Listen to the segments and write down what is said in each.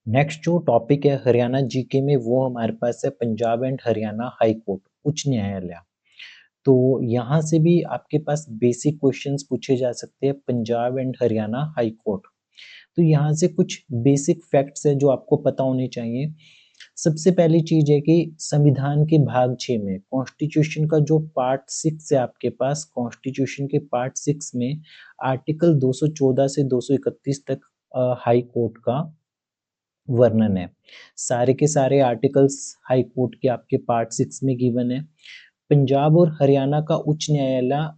Next जो topic है Haryana GK में वो हमारे पास है Punjab and Haryana High court उच्च न्यायालय। तो यहाँ से भी आपके पास बेसिक क्वेश्चंस पूछे जा सकते हैं Punjab and Haryana High court. तो यहाँ से कुछ बेसिक फैक्ट्स है जो आपको पता होने चाहिए। सबसे पहली चीज है कि संविधान के भाग 6 में कॉन्स्टिट्यूशन का जो पार्ट 6 है आपके पास, कॉन्स्टिट्यूशन के पार्ट 6 में आर्टिकल 214 से 231 तक हाई कोर्ट का वर्णन है। सारे के सारे आर्टिकल्स हाई कोर्ट के आपके पार्ट 6 में गिवन है। पंजाब और हरियाणा का उच्च न्यायालय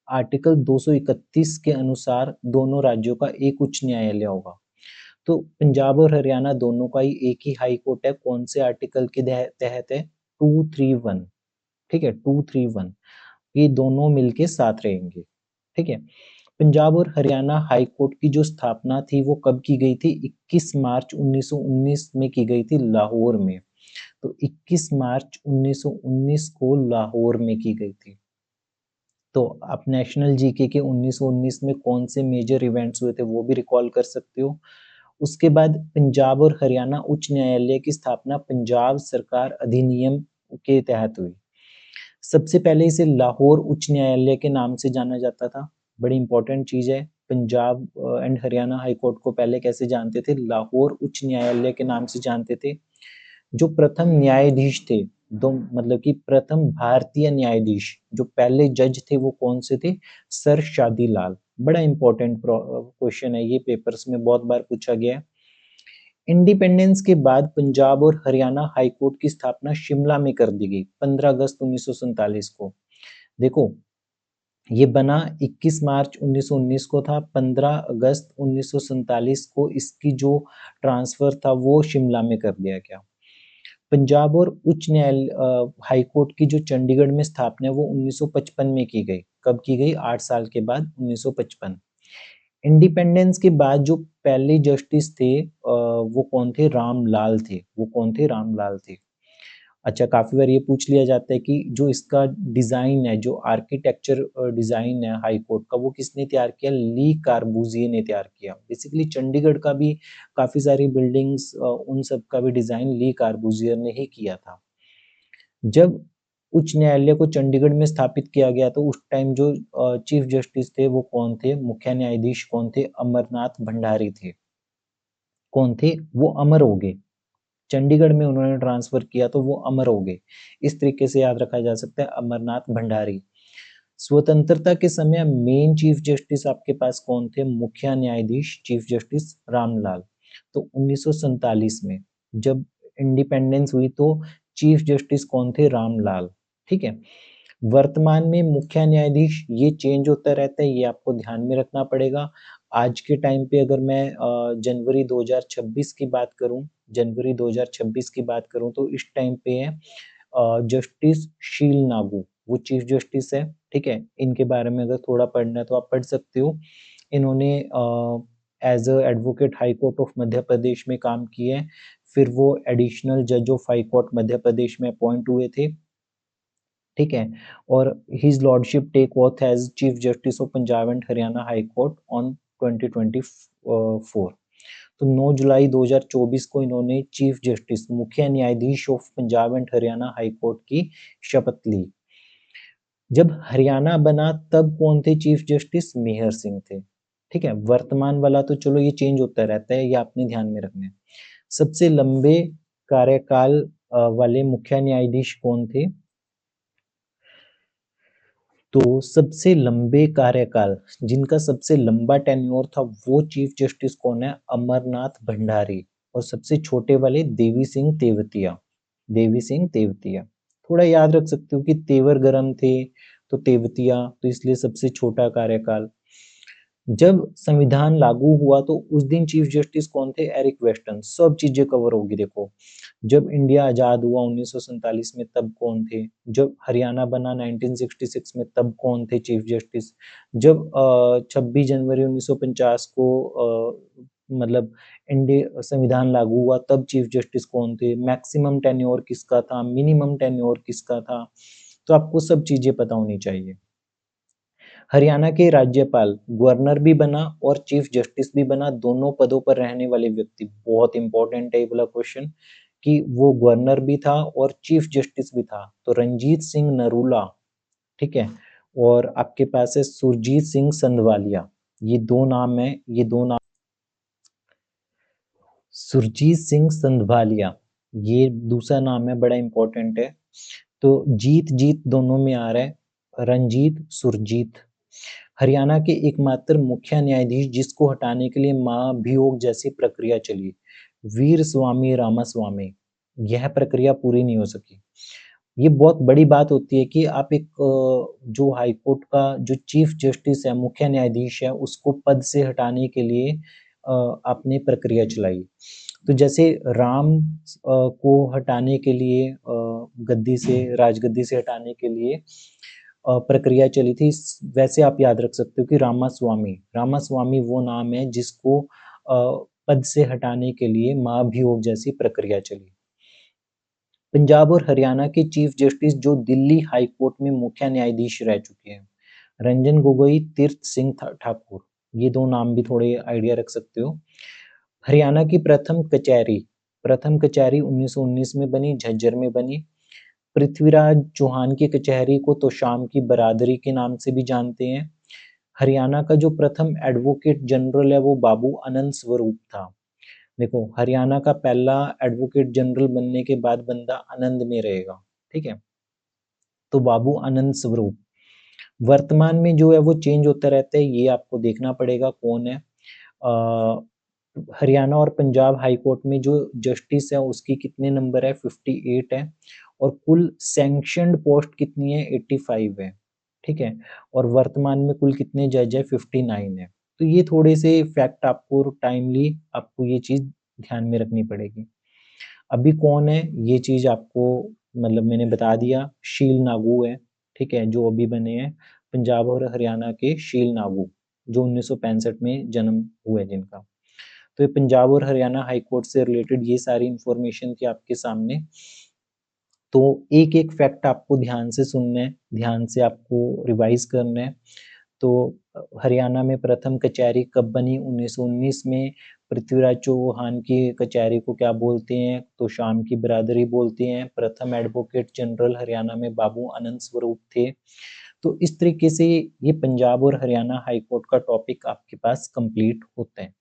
आर्टिकल 231 के अनुसार दोनों राज्यों का एक उच्च न्यायालय होगा। तो पंजाब और हरियाणा दोनों का ही एक ही हाई कोर्ट है। कौन से आर्टिकल के तहत है? 231। ठीक है, 231। ये दोनों मिलके साथ रहेंगे। ठीक है। पंजाब और हरियाणा हाई कोर्ट की जो स्थापना थी वो कब की गई थी? 21 मार्च 1919 में की गई थी लाहौर में। तो 21 मार्च 1919 को लाहौर में की गई थी। तो आप नेशनल जीके के 1919 में कौन से मेजर इवेंट्स हुए थे वो भी रिकॉल कर सकते हो। उसके बाद पंजाब और हरियाणा उच्च न्यायालय की स्थापना पंजाब सरकार अधिनियम के तहत हुई। सबसे पहले इसे लाहौर उच्च न्यायालय के नाम से जाना जाता था। बड़ी इंपॉर्टेंट चीज है। Punjab and Haryana High court को पहले कैसे जानते थे? लाहौर उच्च न्यायालय के नाम से जानते थे। जो प्रथम न्यायाधीश थे, दो मतलब कि प्रथम भारतीय न्यायाधीश जो पहले जज थे वो कौन से थे? सर शादी लाल। बड़ा इंपॉर्टेंट क्वेश्चन है ये, पेपर्स में बहुत बार पूछा गया है। इंडिपेंडेंस के बाद पंजाब और हरियाणा हाई कोर्ट की स्थापना शिमला में कर दी गई 15 अगस्त 1947 को। देखो, ये बना 21 मार्च 1919 को था, 15 अगस्त 1947 को इसकी जो ट्रांसफर था वो शिमला में कर दिया गया। पंजाब और उच्च न्यायालय हाई कोर्ट की जो चंडीगढ़ में स्थापना है वो 1955 में की गई। कब की गई? 8 साल के बाद, 1955। इंडिपेंडेंस के बाद जो पहले जस्टिस थे वो कौन थे? रामलाल थे। वो कौन थे? रामलाल थे। अच्छा, काफी बार ये पूछ लिया जाता है कि जो इसका डिजाइन है, जो आर्किटेक्चर डिजाइन है हाई कोर्ट का, वो किसने तैयार किया? ली कार्बूजिए ने तैयार किया। बेसिकली चंडीगढ़ का भी काफी सारी बिल्डिंग्स, उन सब का भी डिजाइन ली कार्बूजियर ने ही किया था। जब उच्च न्यायालय को चंडीगढ़ में स्थापित किया गया तो उस टाइम जो चीफ जस्टिस थे वो कौन थे? मुख्य न्यायाधीश कौन थे? अमरनाथ भंडारी थे। कौन थे? वो अमर हो गए। चंडीगढ़ में उन्होंने ट्रांसफर किया तो वो अमर हो गए। इस तरीके से याद रखा जा सकता है, अमरनाथ भंडारी। स्वतंत्रता के समय मेन चीफ जस्टिस आपके पास कौन थे? मुख्य न्यायाधीश चीफ जस्टिस रामलाल। तो 1947 में जब इंडिपेंडेंस हुई तो चीफ जस्टिस कौन थे? रामलाल। ठीक है। वर्तमान में मुख्य न्यायाधीश ये चेंज होता रहता है, ये आपको ध्यान में रखना पड़ेगा। आज के टाइम पे अगर मैं जनवरी 2026 की बात करूं, जनवरी 2026 की बात करूं तो इस टाइम पे है जस्टिस शील नागू, वो चीफ जस्टिस है। ठीक है। इनके बारे में अगर थोड़ा पढ़ना है तो आप पढ़ सकते हो। इन्होंने as a advocate High Court of Madhya Pradesh में काम किए हैं। फिर वो एडिशनल जज of High Court Madhya Pradesh में अपॉइंट हुए थे। ठीक है। और his lordship take oath as chief justice of Punjab and Haryana High Court on 2024। तो 9 जुलाई 2024 को इन्होंने चीफ जस्टिस, मुख्य न्यायाधीश of Punjab and Haryana High court की शपथ ली। जब हरियाणा बना तब कौन थे चीफ जस्टिस? मेहर सिंह थे। ठीक है। वर्तमान वाला तो चलो ये चेंज होता रहता है, ये आपने ध्यान में रखना है। सबसे लंबे कार्यकाल वाले मुख्य न्यायाधीश कौन थे? तो सबसे लंबे कार्यकाल, जिनका सबसे लंबा टेन्योर था वो चीफ जस्टिस कौन है? अमरनाथ भंडारी। और सबसे छोटे वाले देवी सिंह तेवतिया। देवी सिंह तेवतिया। थोड़ा याद रख सकते हो कि तेवर गरम थे तो तेवतिया, तो इसलिए सबसे छोटा कार्यकाल। जब संविधान लागू हुआ तो उस दिन चीफ जस्टिस कौन थे? Eric Weston. सब चीजें कवर होगी देखो। जब इंडिया आजाद हुआ 1947 में तब कौन थे? जब हरियाणा बना 1966 में तब कौन थे चीफ जस्टिस? जब 26 जनवरी 1950 को मतलब इंडिया संविधान लागू हुआ तब चीफ जस्टिस कौन थे? मैक्सिमम टेन्योर किसका था? मिनिमम टेन्योर किसका था? तो आपको सब चीजें पता होनी चाहिए। हरियाणा के राज्यपाल गवर्नर भी बना और चीफ जस्टिस भी बना, दोनों पदों पर रहने वाले व्यक्ति। बहुत इंपॉर्टेंट है ये वाला क्वेश्चन कि वो गवर्नर भी था और चीफ जस्टिस भी था। तो रणजीत सिंह नरूला, ठीक है, और आपके पास है सुरजीत सिंह संधवालिया। ये दो नाम है, ये दो नाम, सुरजीत सिंह संधवालिया, ये दूसरा नाम है, बड़ा इंपॉर्टेंट है। तो जीत जीत दोनों में आ रहा है, रंजीत सुरजीत। हरियाणा के एकमात्र मुख्य न्यायाधीश जिसको हटाने के लिए महाभियोग जैसी प्रक्रिया चली, वीर स्वामी रामास्वामी। यह प्रक्रिया पूरी नहीं हो सकी। ये बहुत बड़ी बात होती है कि आप एक जो हाई कोर्ट का जो चीफ जस्टिस है, मुख्य न्यायाधीश है, उसको पद से हटाने के लिए आपने प्रक्रिया चलाई। तो जैसे राम को हटाने के लिए गद्दी से, राजगद्दी से हटाने के लिए प्रक्रिया चली थी, वैसे आप याद रख सकते हो कि रामास्वामी, रामास्वामी वो नाम है जिसको पद से हटाने के लिए महाभियोग जैसी प्रक्रिया चली। पंजाब और हरियाणा के चीफ जस्टिस जो दिल्ली हाई कोर्ट में मुख्य न्यायाधीश रह चुके हैं, रंजन गोगोई, तीर्थ सिंह ठाकुर। ये दो नाम भी थोड़े आइडिया रख सकते हो। हरियाणा की प्रथम कचहरी 1919 में बनी, झज्जर में बनी। पृथ्वीराज चौहान की कचहरी को तोशाम की बरादरी के नाम से भी जानते हैं। हरियाणा का जो प्रथम एडवोकेट जनरल है वो बाबू आनंद स्वरूप था। देखो, हरियाणा का पहला एडवोकेट जनरल बनने के बाद बंदा आनंद में रहेगा, ठीक है, तो बाबू आनंद स्वरूप। वर्तमान में जो है वो चेंज होता रहता है, ये आपको देखना पड़ेगा कौन है। हरियाणा और पंजाब हाई कोर्ट में जो जस्टिस है उसकी कितने नंबर है, 58 है, और कुल सैंक्शनड पोस्ट कितनी है, 85 है, ठीक है, और वर्तमान में कुल कितने जज है, 59 है। तो ये थोड़े से फैक्ट आपको टाइमली आपको ये चीज ध्यान में रखनी पड़ेगी। अभी कौन है ये चीज आपको, मतलब मैंने बता दिया, शील नागू है, ठीक है, जो अभी बने हैं पंजाब और हरियाणा के शील नागू, जो 1965 में जन्म हुए जिनका। तो ये पंजाब और हरियाणा हाई कोर्ट से रिलेटेड ये सारी इंफॉर्मेशन थी आपके सामने। तो एक एक फैक्ट आपको ध्यान से सुनना है, ध्यान से आपको रिवाइज करना है। तो हरियाणा में प्रथम कचहरी कब बनी, 1919 में। पृथ्वीराज चौहान की कचहरी को क्या बोलते हैं, तो शाम की बरादरी बोलते हैं। प्रथम एडवोकेट जनरल हरियाणा में बाबू आनंद स्वरूप थे। तो इस तरीके से ये पंजाब और हरियाणा हाई कोर्ट का टॉपिक आपके पास कंप्लीट होता है।